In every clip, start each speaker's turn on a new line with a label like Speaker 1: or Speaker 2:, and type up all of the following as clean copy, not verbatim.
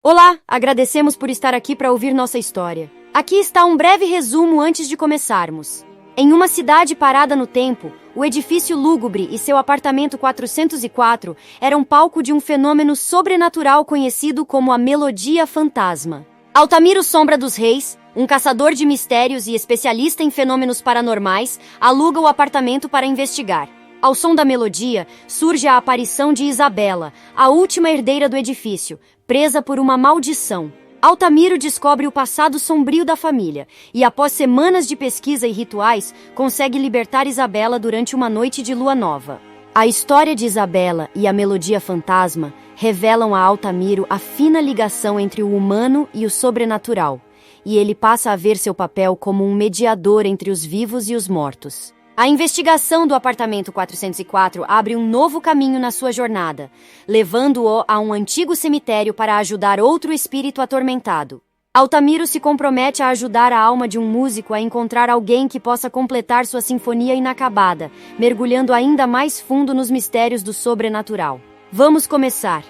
Speaker 1: Olá, agradecemos por estar aqui para ouvir nossa história. Aqui está um breve resumo antes de começarmos. Em uma cidade parada no tempo, o edifício lúgubre e seu apartamento 404 eram palco de um fenômeno sobrenatural conhecido como a Melodia Fantasma. Altamiro Sombra dos Reis, um caçador de mistérios e especialista em fenômenos paranormais, aluga o apartamento para investigar. Ao som da melodia, surge a aparição de Isabela, a última herdeira do edifício, presa por uma maldição. Altamiro descobre o passado sombrio da família e, após semanas de pesquisa e rituais, consegue libertar Isabela durante uma noite de lua nova. A história de Isabela e a Melodia Fantasma revelam a Altamiro a fina ligação entre o humano e o sobrenatural, e ele passa a ver seu papel como um mediador entre os vivos e os mortos. A investigação do apartamento 404 abre um novo caminho na sua jornada, levando-o a um antigo cemitério para ajudar outro espírito atormentado. Altamiro se compromete a ajudar a alma de um músico a encontrar alguém que possa completar sua sinfonia inacabada, mergulhando ainda mais fundo nos mistérios do sobrenatural. Vamos começar.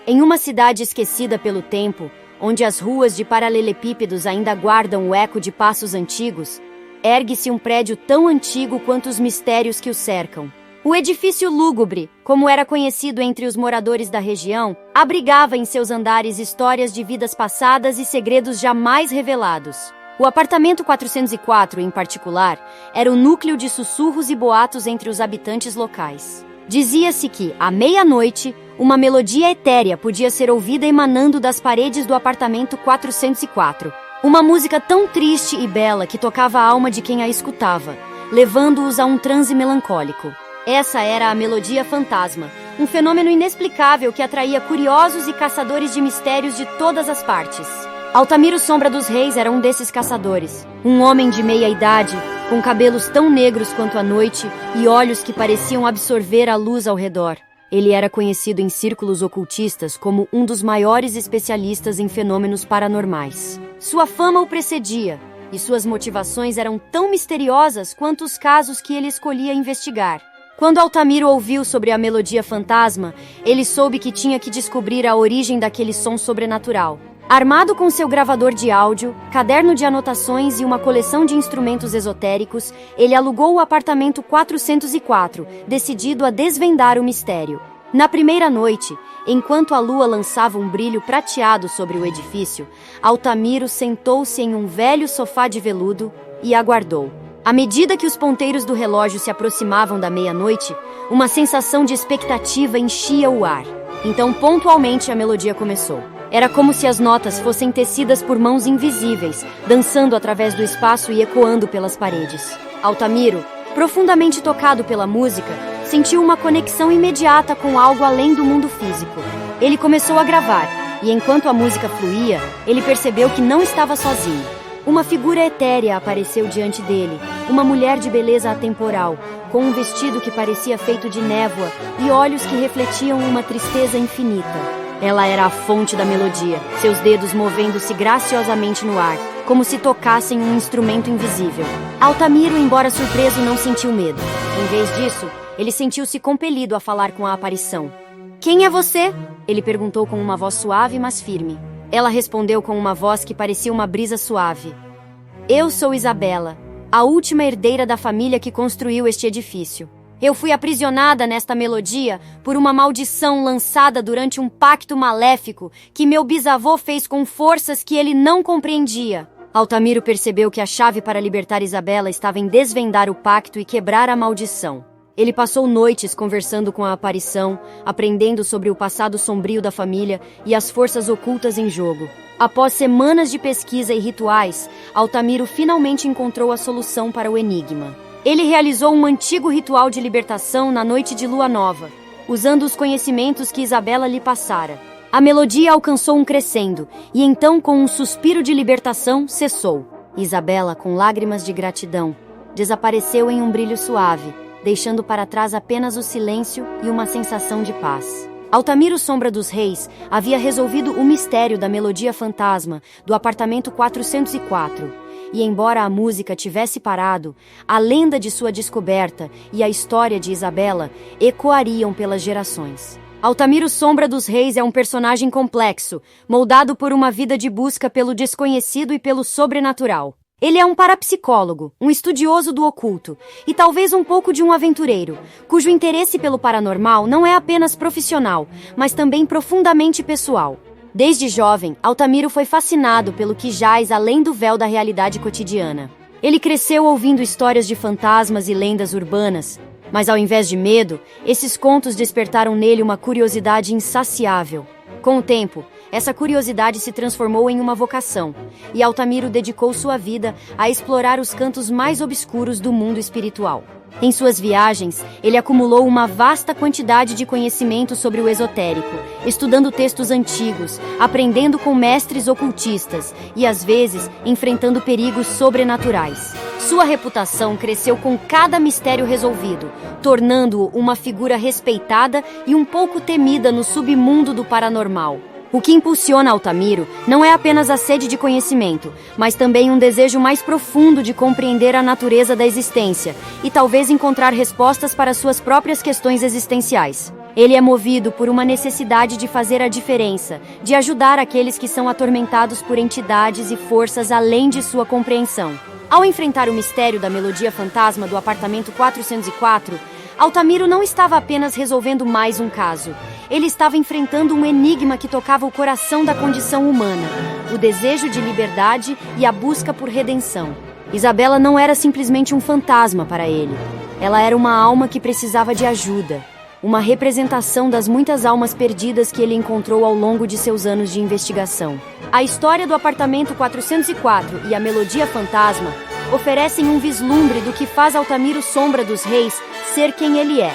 Speaker 1: Em uma cidade esquecida pelo tempo, onde as ruas de paralelepípedos ainda guardam o eco de passos antigos, ergue-se um prédio tão antigo quanto os mistérios que o cercam. O edifício lúgubre, como era conhecido entre os moradores da região, abrigava em seus andares histórias de vidas passadas e segredos jamais revelados. O apartamento 404, em particular, era o núcleo de sussurros e boatos entre os habitantes locais. Dizia-se que, à meia-noite, uma melodia etérea podia ser ouvida emanando das paredes do apartamento 404. Uma música tão triste e bela que tocava a alma de quem a escutava, levando-os a um transe melancólico. Essa era a Melodia Fantasma, um fenômeno inexplicável que atraía curiosos e caçadores de mistérios de todas as partes. Altamiro Sombra dos Reis era um desses caçadores. Um homem de meia-idade, com cabelos tão negros quanto a noite e olhos que pareciam absorver a luz ao redor. Ele era conhecido em círculos ocultistas como um dos maiores especialistas em fenômenos paranormais. Sua fama o precedia, e suas motivações eram tão misteriosas quanto os casos que ele escolhia investigar. Quando Altamiro ouviu sobre a Melodia Fantasma, ele soube que tinha que descobrir a origem daquele som sobrenatural. Armado com seu gravador de áudio, caderno de anotações e uma coleção de instrumentos esotéricos, ele alugou o apartamento 404, decidido a desvendar o mistério. Na primeira noite, enquanto a lua lançava um brilho prateado sobre o edifício, Altamiro sentou-se em um velho sofá de veludo e aguardou. À medida que os ponteiros do relógio se aproximavam da meia-noite, uma sensação de expectativa enchia o ar. Então, pontualmente, a melodia começou. Era como se as notas fossem tecidas por mãos invisíveis, dançando através do espaço e ecoando pelas paredes. Altamiro, profundamente tocado pela música, sentiu uma conexão imediata com algo além do mundo físico. Ele começou a gravar, e enquanto a música fluía, ele percebeu que não estava sozinho. Uma figura etérea apareceu diante dele, uma mulher de beleza atemporal, com um vestido que parecia feito de névoa e olhos que refletiam uma tristeza infinita. Ela era a fonte da melodia, seus dedos movendo-se graciosamente no ar, como se tocassem um instrumento invisível. Altamiro, embora surpreso, não sentiu medo. Em vez disso, ele sentiu-se compelido a falar com a aparição. "Quem é você?" ele perguntou com uma voz suave, mas firme. Ela respondeu com uma voz que parecia uma brisa suave. "Eu sou Isabela, a última herdeira da família que construiu este edifício. Eu fui aprisionada nesta melodia por uma maldição lançada durante um pacto maléfico que meu bisavô fez com forças que ele não compreendia." Altamiro percebeu que a chave para libertar Isabela estava em desvendar o pacto e quebrar a maldição. Ele passou noites conversando com a aparição, aprendendo sobre o passado sombrio da família e as forças ocultas em jogo. Após semanas de pesquisa e rituais, Altamiro finalmente encontrou a solução para o enigma. Ele realizou um antigo ritual de libertação na noite de lua nova, usando os conhecimentos que Isabela lhe passara. A melodia alcançou um crescendo, e então, com um suspiro de libertação, cessou. Isabela, com lágrimas de gratidão, desapareceu em um brilho suave, deixando para trás apenas o silêncio e uma sensação de paz. Altamiro Sombra dos Reis havia resolvido o mistério da Melodia Fantasma do apartamento 404. E embora a música tivesse parado, a lenda de sua descoberta e a história de Isabela ecoariam pelas gerações. Altamiro Sombra dos Reis é um personagem complexo, moldado por uma vida de busca pelo desconhecido e pelo sobrenatural. Ele é um parapsicólogo, um estudioso do oculto e talvez um pouco de um aventureiro, cujo interesse pelo paranormal não é apenas profissional, mas também profundamente pessoal. Desde jovem, Altamiro foi fascinado pelo que jaz além do véu da realidade cotidiana. Ele cresceu ouvindo histórias de fantasmas e lendas urbanas, mas ao invés de medo, esses contos despertaram nele uma curiosidade insaciável. Com o tempo, essa curiosidade se transformou em uma vocação, e Altamiro dedicou sua vida a explorar os cantos mais obscuros do mundo espiritual. Em suas viagens, ele acumulou uma vasta quantidade de conhecimento sobre o esotérico, estudando textos antigos, aprendendo com mestres ocultistas e, às vezes, enfrentando perigos sobrenaturais. Sua reputação cresceu com cada mistério resolvido, tornando-o uma figura respeitada e um pouco temida no submundo do paranormal. O que impulsiona Altamiro não é apenas a sede de conhecimento, mas também um desejo mais profundo de compreender a natureza da existência e talvez encontrar respostas para suas próprias questões existenciais. Ele é movido por uma necessidade de fazer a diferença, de ajudar aqueles que são atormentados por entidades e forças além de sua compreensão. Ao enfrentar o mistério da melodia fantasma do apartamento 404, Altamiro não estava apenas resolvendo mais um caso. Ele estava enfrentando um enigma que tocava o coração da condição humana, o desejo de liberdade e a busca por redenção. Isabela não era simplesmente um fantasma para ele. Ela era uma alma que precisava de ajuda, uma representação das muitas almas perdidas que ele encontrou ao longo de seus anos de investigação. A história do apartamento 404 e a melodia fantasma oferecem um vislumbre do que faz Altamiro Sombra dos Reis ser quem ele é.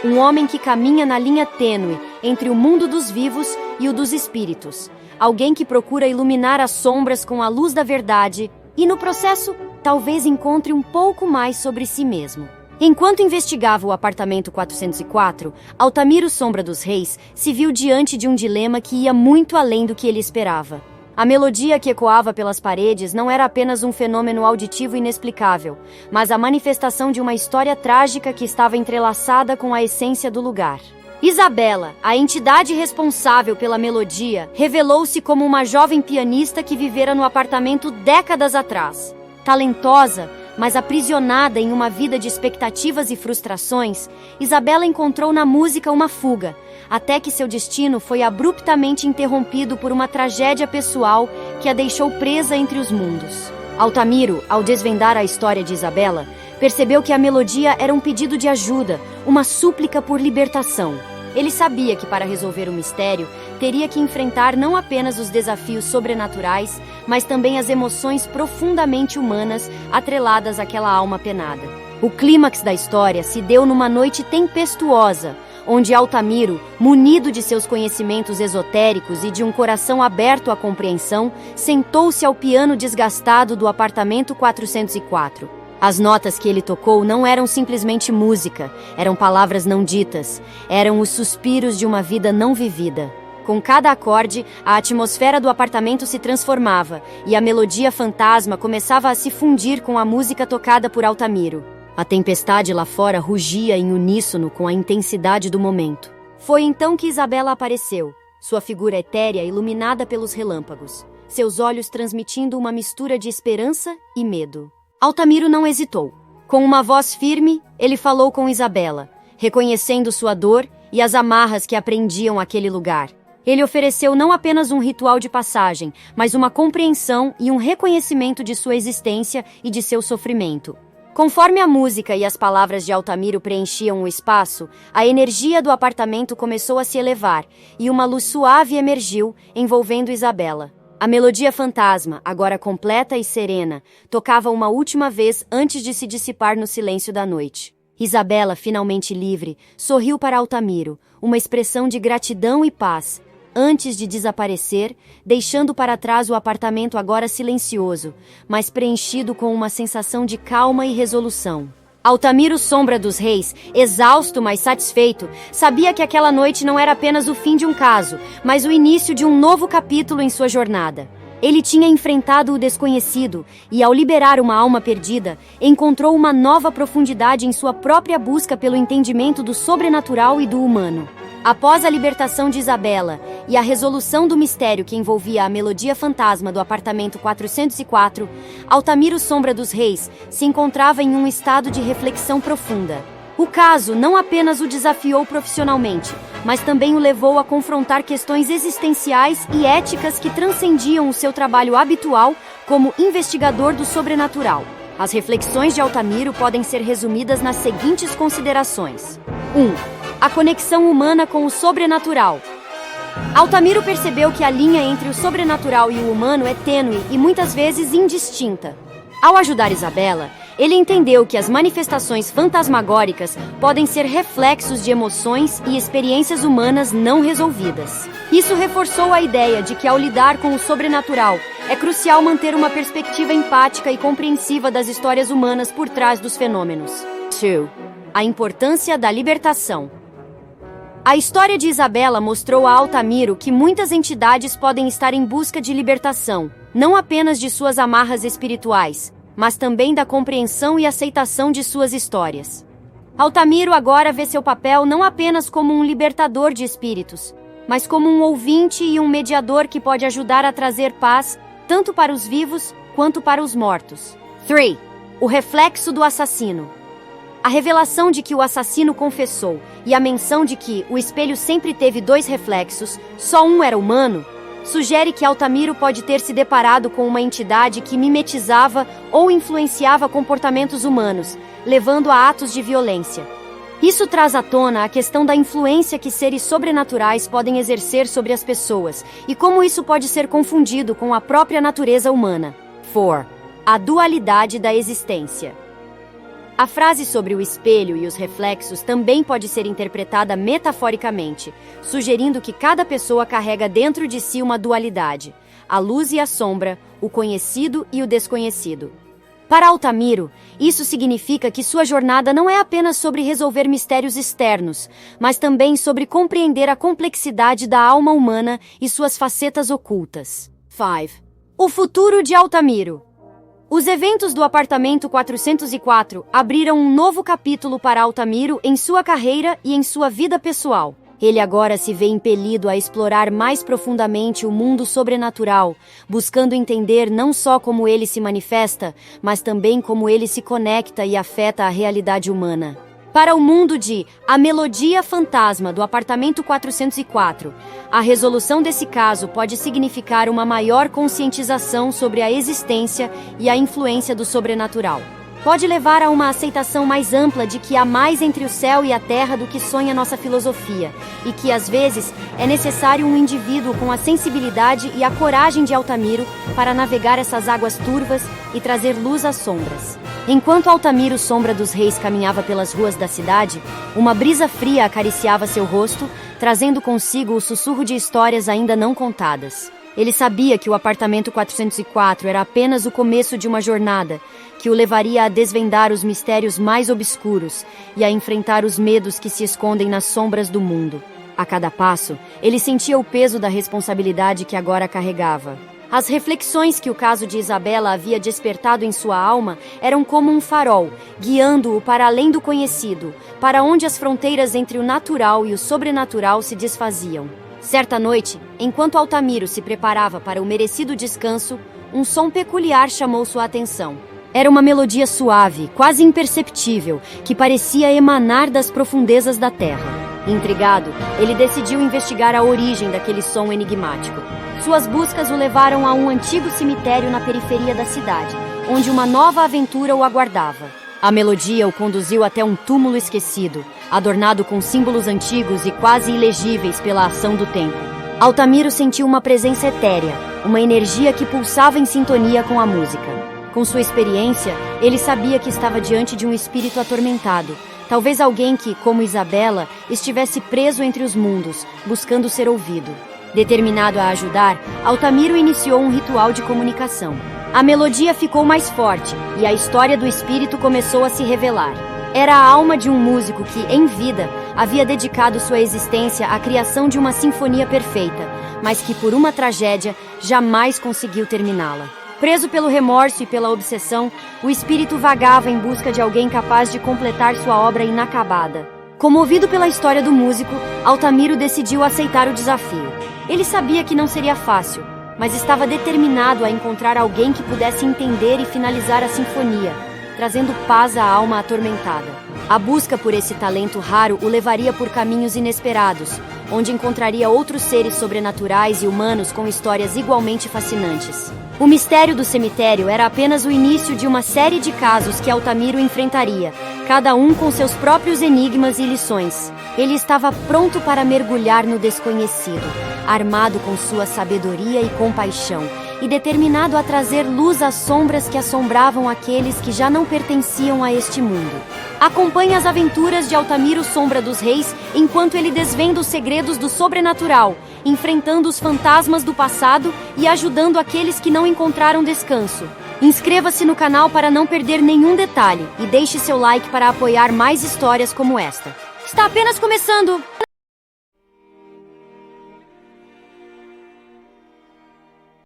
Speaker 1: Um homem que caminha na linha tênue entre o mundo dos vivos e o dos espíritos. Alguém que procura iluminar as sombras com a luz da verdade e, no processo, talvez encontre um pouco mais sobre si mesmo. Enquanto investigava o apartamento 404, Altamiro Sombra dos Reis se viu diante de um dilema que ia muito além do que ele esperava. A melodia que ecoava pelas paredes não era apenas um fenômeno auditivo inexplicável, mas a manifestação de uma história trágica que estava entrelaçada com a essência do lugar. Isabela, a entidade responsável pela melodia, revelou-se como uma jovem pianista que vivera no apartamento décadas atrás. Talentosa, mas aprisionada em uma vida de expectativas e frustrações, Isabela encontrou na música uma fuga, até que seu destino foi abruptamente interrompido por uma tragédia pessoal que a deixou presa entre os mundos. Altamiro, ao desvendar a história de Isabela, percebeu que a melodia era um pedido de ajuda, uma súplica por libertação. Ele sabia que para resolver o mistério, teria que enfrentar não apenas os desafios sobrenaturais, mas também as emoções profundamente humanas atreladas àquela alma penada. O clímax da história se deu numa noite tempestuosa, onde Altamiro, munido de seus conhecimentos esotéricos e de um coração aberto à compreensão, sentou-se ao piano desgastado do apartamento 404. As notas que ele tocou não eram simplesmente música, eram palavras não ditas, eram os suspiros de uma vida não vivida. Com cada acorde, a atmosfera do apartamento se transformava e a melodia fantasma começava a se fundir com a música tocada por Altamiro. A tempestade lá fora rugia em uníssono com a intensidade do momento. Foi então que Isabela apareceu, sua figura etérea iluminada pelos relâmpagos, seus olhos transmitindo uma mistura de esperança e medo. Altamiro não hesitou. Com uma voz firme, ele falou com Isabela, reconhecendo sua dor e as amarras que a prendiam àquele lugar. Ele ofereceu não apenas um ritual de passagem, mas uma compreensão e um reconhecimento de sua existência e de seu sofrimento. Conforme a música e as palavras de Altamiro preenchiam o espaço, a energia do apartamento começou a se elevar e uma luz suave emergiu, envolvendo Isabela. A melodia fantasma, agora completa e serena, tocava uma última vez antes de se dissipar no silêncio da noite. Isabela, finalmente livre, sorriu para Altamiro, uma expressão de gratidão e paz, antes de desaparecer, deixando para trás o apartamento agora silencioso, mas preenchido com uma sensação de calma e resolução. Altamiro Sombra dos Reis, exausto, mas satisfeito, sabia que aquela noite não era apenas o fim de um caso, mas o início de um novo capítulo em sua jornada. Ele tinha enfrentado o desconhecido e, ao liberar uma alma perdida, encontrou uma nova profundidade em sua própria busca pelo entendimento do sobrenatural e do humano. Após a libertação de Isabela e a resolução do mistério que envolvia a melodia fantasma do apartamento 404, Altamiro Sombra dos Reis se encontrava em um estado de reflexão profunda. O caso não apenas o desafiou profissionalmente, mas também o levou a confrontar questões existenciais e éticas que transcendiam o seu trabalho habitual como investigador do sobrenatural. As reflexões de Altamiro podem ser resumidas nas seguintes considerações. 1. A conexão humana com o sobrenatural. Altamiro percebeu que a linha entre o sobrenatural e o humano é tênue e muitas vezes indistinta. Ao ajudar Isabela, ele entendeu que as manifestações fantasmagóricas podem ser reflexos de emoções e experiências humanas não resolvidas. Isso reforçou a ideia de que, ao lidar com o sobrenatural, é crucial manter uma perspectiva empática e compreensiva das histórias humanas por trás dos fenômenos. 2. A importância da libertação. A história de Isabela mostrou a Altamiro que muitas entidades podem estar em busca de libertação, não apenas de suas amarras espirituais, mas também da compreensão e aceitação de suas histórias. Altamiro agora vê seu papel não apenas como um libertador de espíritos, mas como um ouvinte e um mediador que pode ajudar a trazer paz tanto para os vivos quanto para os mortos. 3. O reflexo do assassino. A revelação de que o assassino confessou e a menção de que o espelho sempre teve dois reflexos, só um era humano, sugere que Altamiro pode ter se deparado com uma entidade que mimetizava ou influenciava comportamentos humanos, levando a atos de violência. Isso traz à tona a questão da influência que seres sobrenaturais podem exercer sobre as pessoas e como isso pode ser confundido com a própria natureza humana. 4. A dualidade da existência. A frase sobre o espelho e os reflexos também pode ser interpretada metaforicamente, sugerindo que cada pessoa carrega dentro de si uma dualidade, a luz e a sombra, o conhecido e o desconhecido. Para Altamiro, isso significa que sua jornada não é apenas sobre resolver mistérios externos, mas também sobre compreender a complexidade da alma humana e suas facetas ocultas. 5. O futuro de Altamiro. Os eventos do apartamento 404 abriram um novo capítulo para Altamiro em sua carreira e em sua vida pessoal. Ele agora se vê impelido a explorar mais profundamente o mundo sobrenatural, buscando entender não só como ele se manifesta, mas também como ele se conecta e afeta a realidade humana. Para o mundo de A Melodia Fantasma do apartamento 404, a resolução desse caso pode significar uma maior conscientização sobre a existência e a influência do sobrenatural. Pode levar a uma aceitação mais ampla de que há mais entre o céu e a terra do que sonha nossa filosofia, e que, às vezes, é necessário um indivíduo com a sensibilidade e a coragem de Altamiro para navegar essas águas turvas e trazer luz às sombras. Enquanto Altamiro Sombra dos Reis caminhava pelas ruas da cidade, uma brisa fria acariciava seu rosto, trazendo consigo o sussurro de histórias ainda não contadas. Ele sabia que o apartamento 404 era apenas o começo de uma jornada, que o levaria a desvendar os mistérios mais obscuros e a enfrentar os medos que se escondem nas sombras do mundo. A cada passo, ele sentia o peso da responsabilidade que agora carregava. As reflexões que o caso de Isabela havia despertado em sua alma eram como um farol, guiando-o para além do conhecido, para onde as fronteiras entre o natural e o sobrenatural se desfaziam. Certa noite, enquanto Altamiro se preparava para o merecido descanso, um som peculiar chamou sua atenção. Era uma melodia suave, quase imperceptível, que parecia emanar das profundezas da terra. Intrigado, ele decidiu investigar a origem daquele som enigmático. Suas buscas o levaram a um antigo cemitério na periferia da cidade, onde uma nova aventura o aguardava. A melodia o conduziu até um túmulo esquecido, adornado com símbolos antigos e quase ilegíveis pela ação do tempo. Altamiro sentiu uma presença etérea, uma energia que pulsava em sintonia com a música. Com sua experiência, ele sabia que estava diante de um espírito atormentado, talvez alguém que, como Isabela, estivesse preso entre os mundos, buscando ser ouvido. Determinado a ajudar, Altamiro iniciou um ritual de comunicação. A melodia ficou mais forte e a história do espírito começou a se revelar. Era a alma de um músico que, em vida, havia dedicado sua existência à criação de uma sinfonia perfeita, mas que, por uma tragédia, jamais conseguiu terminá-la. Preso pelo remorso e pela obsessão, o espírito vagava em busca de alguém capaz de completar sua obra inacabada. Comovido pela história do músico, Altamiro decidiu aceitar o desafio. Ele sabia que não seria fácil, mas estava determinado a encontrar alguém que pudesse entender e finalizar a sinfonia, trazendo paz à alma atormentada. A busca por esse talento raro o levaria por caminhos inesperados, onde encontraria outros seres sobrenaturais e humanos com histórias igualmente fascinantes. O mistério do cemitério era apenas o início de uma série de casos que Altamiro enfrentaria, cada um com seus próprios enigmas e lições. Ele estava pronto para mergulhar no desconhecido, armado com sua sabedoria e compaixão, e determinado a trazer luz às sombras que assombravam aqueles que já não pertenciam a este mundo. Acompanhe as aventuras de Altamiro Sombra dos Reis enquanto ele desvenda os segredos do sobrenatural, enfrentando os fantasmas do passado e ajudando aqueles que não encontraram descanso. Inscreva-se no canal para não perder nenhum detalhe e deixe seu like para apoiar mais histórias como esta. Está apenas começando!